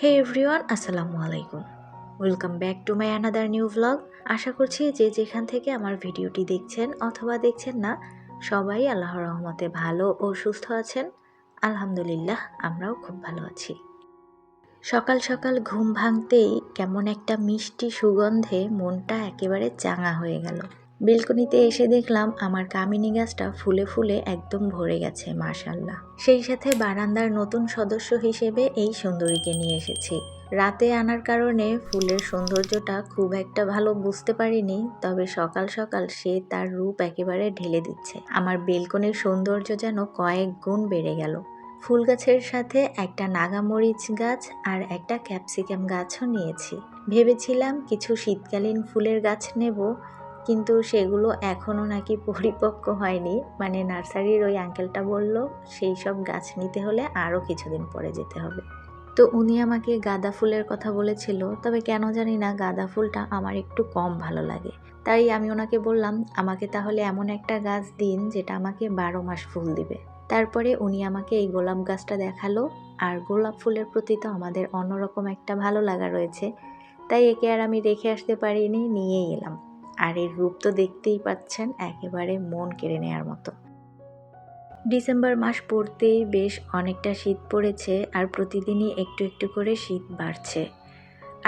Hey everyone, আসসালামু আলাইকুম। Welcome back to my another new vlog. আশা করছি যে যেখান থেকে আমার ভিডিওটি দেখছেন অথবা দেখছেন না, সবাই আল্লাহর রহমতে ভালো ও সুস্থ আছেন। আলহামদুলিল্লাহ, আমরাও খুব ভালো আছি। সকাল সকাল ঘুম ভাঙতেই কেমন একটা মিষ্টি সুগন্ধে মনটা একেবারে চাঙা হয়ে গেল। বেলকনিতে এসে দেখলাম আমার কামিনী গাছটা ফুলে ফুলে একদম ভরে গেছে, মাশাআল্লাহ। সেই সাথে বারান্দার নতুন সদস্য হিসেবে এই সুন্দরীকে নিয়ে এসেছি। রাতে আনার কারণে ফুলের সৌন্দর্যটা খুব একটা ভালো বুঝতে পারিনি, তবে সকাল সকাল সে তার রূপ একেবারে ঢেলে দিচ্ছে। আমার বেলকনির সৌন্দর্য যেন কয়েক গুণ বেড়ে গেল। ফুল গাছের সাথে একটা নাগামরিচ গাছ আর একটা ক্যাপসিকাম গাছও নিয়েছি। ভেবেছিলাম কিছু শীতকালীন ফুলের গাছ নেব, কিন্তু সেগুলো এখনও নাকি পরিপক্ক হয়নি। মানে নার্সারির ওই আঙ্কেলটা বলল সেই সব গাছ নিতে হলে আরও কিছুদিন পরে যেতে হবে। তো উনি আমাকে গাঁদা ফুলের কথা বলেছিল, তবে কেন জানি না গাঁদা ফুলটা আমার একটু কম ভালো লাগে। তাই আমি ওনাকে বললাম আমাকে তাহলে এমন একটা গাছ দিন যেটা আমাকে 12 মাস ফুল দিবে। তারপরে উনি আমাকে এই গোলাপ গাছটা দেখালো। আর গোলাপ ফুলের প্রতি তো আমাদের অন্যরকম একটা ভালো লাগা রয়েছে, তাই একে আর আমি রেখে আসতে পারিনি, নিয়েই এলাম। আর এর রূপ তো দেখতেই পাচ্ছেন, একেবারে মন কেড়ে নেওয়ার মতো। ডিসেম্বর মাস পড়তেই বেশ অনেকটা শীত পড়েছে, আর প্রতিদিনই একটু একটু করে শীত বাড়ছে।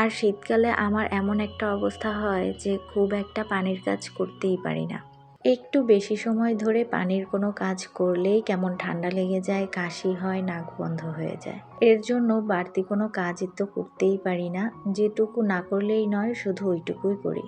আর শীতকালে আমার এমন একটা অবস্থা হয় যে খুব একটা পানির কাজ করতেই পারি না। একটু বেশি সময় ধরে পানির কোনো কাজ করলেই কেমন ঠান্ডা লেগে যায়, কাশি হয়, নাক বন্ধ হয়ে যায়। এর জন্য বাড়তি কোনো কাজই তো করতেই পারি না, যেটুকু না করলেই নয় শুধু ওইটুকুই করি।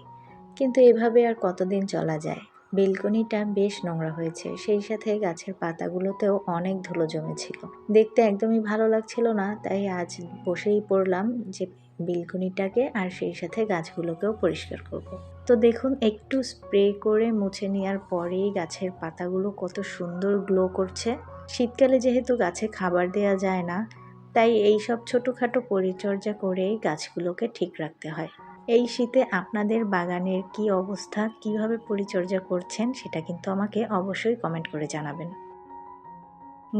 কিন্তু এভাবে আর কতদিন চলা যায়। বেলকনিটা বেশ নোংরা হয়েছে, সেই সাথে গাছের পাতাগুলোতেও অনেক ধুলো জমেছিল। দেখতে একদমই ভালো লাগছিল না, তাই আজ বসেই পড়লাম যে বেলকনিটাকে আর সেই সাথে গাছগুলোকেও পরিষ্কার করব। তো দেখুন, একটু স্প্রে করে মুছে নেওয়ার পরেই গাছের পাতাগুলো কত সুন্দর গ্লো করছে। শীতকালে যেহেতু গাছে খাবার দেওয়া যায় না, তাই এই সব ছোটোখাটো পরিচর্যা করেই গাছগুলোকে ঠিক রাখতে হয়। এই শীতে আপনাদের বাগানের কি অবস্থা, কিভাবে পরিচর্যা করছেন সেটা কিন্তু আমাকে অবশ্যই কমেন্ট করে জানাবেন।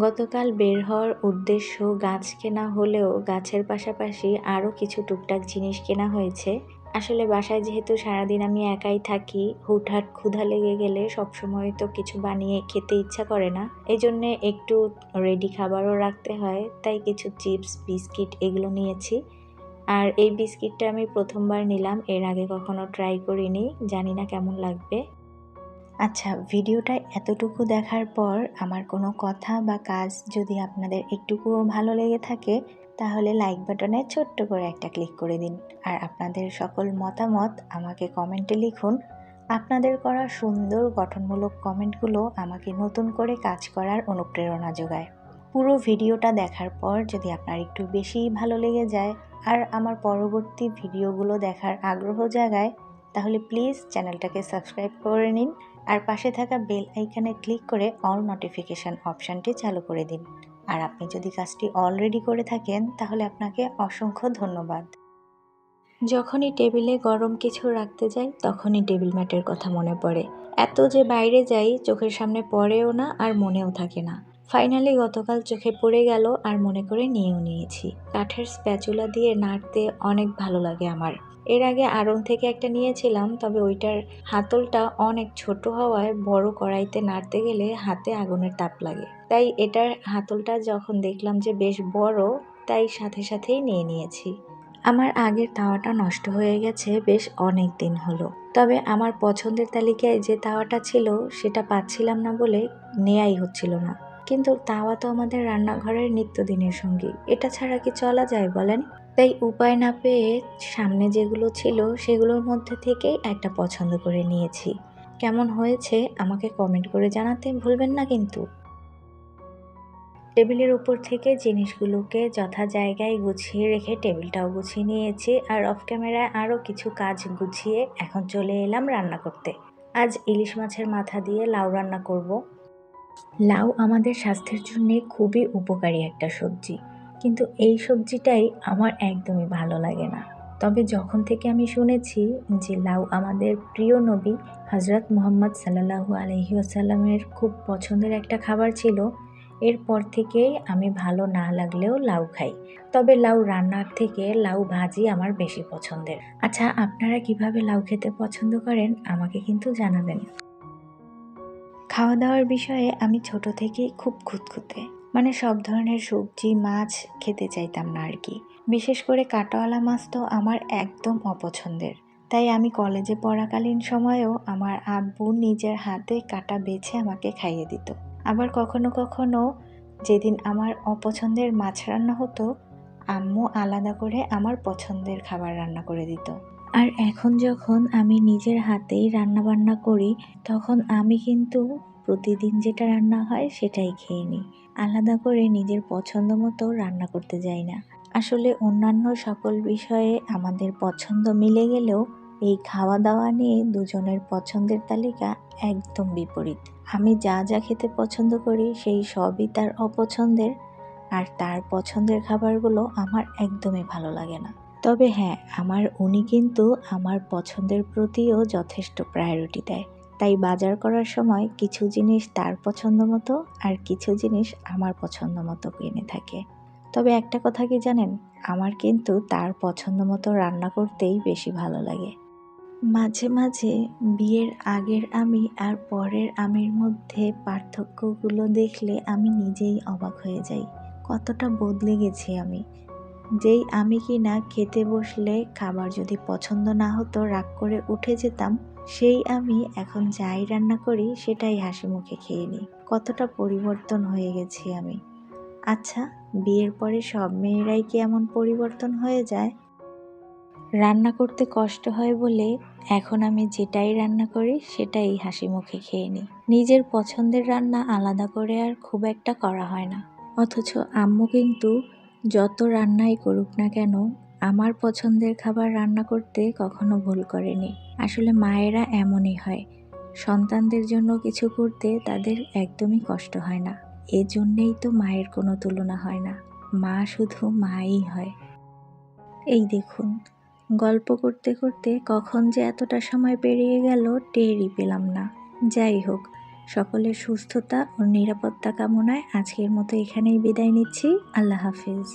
গতকাল বের হওয়ার উদ্দেশ্য গাছ কেনা হলেও গাছের পাশাপাশি আরও কিছু টুকটাক জিনিস কেনা হয়েছে। আসলে বাসায় যেহেতু সারাদিন আমি একাই থাকি, হুটহাট ক্ষুধা লেগে গেলে সবসময় তো কিছু বানিয়ে খেতে ইচ্ছা করে না। এই জন্যে একটু রেডি খাবারও রাখতে হয়, তাই কিছু চিপস, বিস্কিট এগুলো নিয়েছি। আর এই বিস্কিটটা আমি প্রথমবার নিলাম, এর আগে কখনো ট্রাই করিনি, জানি না কেমন লাগবে। আচ্ছা, ভিডিওটা এতটুকু দেখার পর আমার কোনো কথা বা কাজ যদি আপনাদের একটুকুও ভালো লেগে থাকে, তাহলে লাইক বাটনে ছোট্ট করে একটা ক্লিক করে দিন। আর আপনাদের সকল মতামত আমাকে কমেন্টে লিখুন। আপনাদের করা সুন্দর গঠনমূলক কমেন্টগুলো আমাকে নতুন করে কাজ করার অনুপ্রেরণা যোগায়। পুরো ভিডিওটা দেখার পর যদি আপনার একটু বেশি ভালো লেগে যায় আর আমার পরবর্তী ভিডিওগুলো দেখার আগ্রহ জাগায়, তাহলে প্লিজ চ্যানেলটাকে সাবস্ক্রাইব করে নিন আর পাশে থাকা বেল আইকনে ক্লিক করে অল নোটিফিকেশান অপশানটি চালু করে দিন। আর আপনি যদি কাজটি অলরেডি করে থাকেন তাহলে আপনাকে অসংখ্য ধন্যবাদ। যখনই টেবিলে গরম কিছু রাখতে যাই তখনই টেবিল ম্যাটের কথা মনে পড়ে। এত যে বাইরে যাই চোখের সামনে পড়েও না আর মনেও থাকে না। ফাইনালি গতকাল চোখে পড়ে গেল আর মনে করে নিয়েও নিয়েছি। কাঠের স্প্যাচুলা দিয়ে নাড়তে অনেক ভালো লাগে আমার। এর আগে আড়ং থেকে একটা নিয়েছিলাম, তবে ওইটার হাতলটা অনেক ছোট হওয়ায় বড় কড়াইতে নাড়তে গেলে হাতে আগুনের তাপ লাগে। তাই এটার হাতলটা যখন দেখলাম যে বেশ বড়, তাই সাথে সাথেই নিয়ে নিয়েছি। আমার আগের তাওয়াটা নষ্ট হয়ে গেছে বেশ অনেক দিন হলো, তবে আমার পছন্দের তালিকায় যে তাওয়াটা ছিল সেটা পাচ্ছিলাম না বলে নেয়াই হচ্ছিল না। কিন্তু তাওয়া তো আমাদের রান্নাঘরের নিত্যদিনের সঙ্গী, এটা ছাড়া কি চলা যায় বলেন? তাই উপায় না পেয়ে সামনে যেগুলো ছিল সেগুলোর মধ্যে থেকেই একটা পছন্দ করে নিয়েছি। কেমন হয়েছে আমাকে কমেন্ট করে জানাতে ভুলবেন না কিন্তু। টেবিলের উপর থেকে জিনিসগুলোকে যথা জায়গায় গুছিয়ে রেখে টেবিলটাও গুছিয়ে নিয়েছি, আর অফ ক্যামেরায় আরও কিছু কাজ গুছিয়ে এখন চলে এলাম রান্না করতে। আজ ইলিশ মাছের মাথা দিয়ে লাউ রান্না করব। লাউ আমাদের স্বাস্থ্যের জন্য খুবই উপকারী একটা সবজি, কিন্তু এই সবজিটাই আমার একদমই ভালো লাগে না। তবে যখন থেকে আমি শুনেছি যে লাউ আমাদের প্রিয় নবী হজরত মুহাম্মদ সাল্লাল্লাহু আলাইহি ওয়াসাল্লামের খুব পছন্দের একটা খাবার ছিল, এরপর থেকেই আমি ভালো না লাগলেও লাউ খাই। তবে লাউ রান্নার থেকে লাউ ভাজি আমার বেশি পছন্দের। আচ্ছা, আপনারা কিভাবে লাউ খেতে পছন্দ করেন আমাকে কিন্তু জানাবেন। খাওয়া দাওয়ার বিষয়ে আমি ছোট থেকেই খুব খুঁতখুঁতে, মানে সব ধরনের সবজি মাছ খেতে চাইতাম না আর কি। বিশেষ করে কাঁটাওয়ালা মাছ তো আমার একদম অপছন্দের। তাই আমি কলেজে পড়াকালীন সময়েও আমার আব্বু নিজের হাতে কাটা বেছে আমাকে খাইয়ে দিত। আবার কখনো কখনো যেদিন আমার অপছন্দের মাছ রান্না হতো, আম্মু আলাদা করে আমার পছন্দের খাবার রান্না করে দিত। আর এখন যখন আমি নিজের হাতেই রান্না বান্না করি, তখন আমি কিন্তু প্রতিদিন যেটা রান্না হয় সেটাই খেয়ে নিই। আলাদা করে নিজের পছন্দ মতো রান্না করতে যাই না। আসলে অন্যান্য সকল বিষয়ে আমাদের পছন্দ মিলে গেলেও এই খাওয়া দাওয়া নিয়ে দুজনের পছন্দের তালিকা একদম বিপরীত। আমি যা যা খেতে পছন্দ করি সেই সবই তার অপছন্দের, আর তার পছন্দের খাবারগুলো আমার একদমই ভালো লাগে না। তবে হ্যাঁ, উনি কিন্তু আমার পছন্দের প্রতিও যথেষ্ট প্রায়োরিটি দেয়। তাই বাজার করার সময় কিছু জিনিস তার পছন্দ মতো আর কিছু জিনিস আমার পছন্দ মতো কিনে থাকে। তবে একটা কথা কি জানেন, আমার কিন্তু তার পছন্দ মতো রান্না করতেই বেশি ভালো লাগে। মাঝে মাঝে বিয়ের আগের আমি আর পরের আমির মধ্যে পার্থক্যগুলো দেখলে আমি নিজেই অবাক হয়ে যাই। কতটা বদলে গেছি আমি। যেই আমি কিনা খেতে বসলে খাবার যদি পছন্দ না হতো রাগ করে উঠে যেতাম, সেই আমি এখন যাই রান্না করি সেটাই হাসি মুখে খেয়ে নিই। কতটা পরিবর্তন হয়ে গেছি আমি। আচ্ছা, বিয়ের পরে সব মেয়েরাই কি এমন পরিবর্তন হয়ে যায়? রান্না করতে কষ্ট হয় বলে এখন আমি যেটাই রান্না করি সেটাই হাসি মুখে খেয়ে নিই। নিজের পছন্দের রান্না আলাদা করে আর খুব একটা করা হয় না। অথচ আম্মু কিন্তু যত রান্নাই করুক না কেন, আমার পছন্দের খাবার রান্না করতে কখনো ভুল করেনি। আসলে মায়েরা এমনই হয়, সন্তানদের জন্য কিছু করতে তাদের একদমই কষ্ট হয় না। এজন্যেই তো মায়ের কোনো তুলনা হয় না। মা শুধু মাই হয়। এই দেখুন, গল্প করতে করতে কখন যে এতটা সময় পেরিয়ে গেল টেরই পেলাম না। যাই হোক, সকলের সুস্থতা ও নিরাপত্তা কামনায় আজকের মতো এখানেই বিদায় নিচ্ছি। আল্লাহ হাফিজ।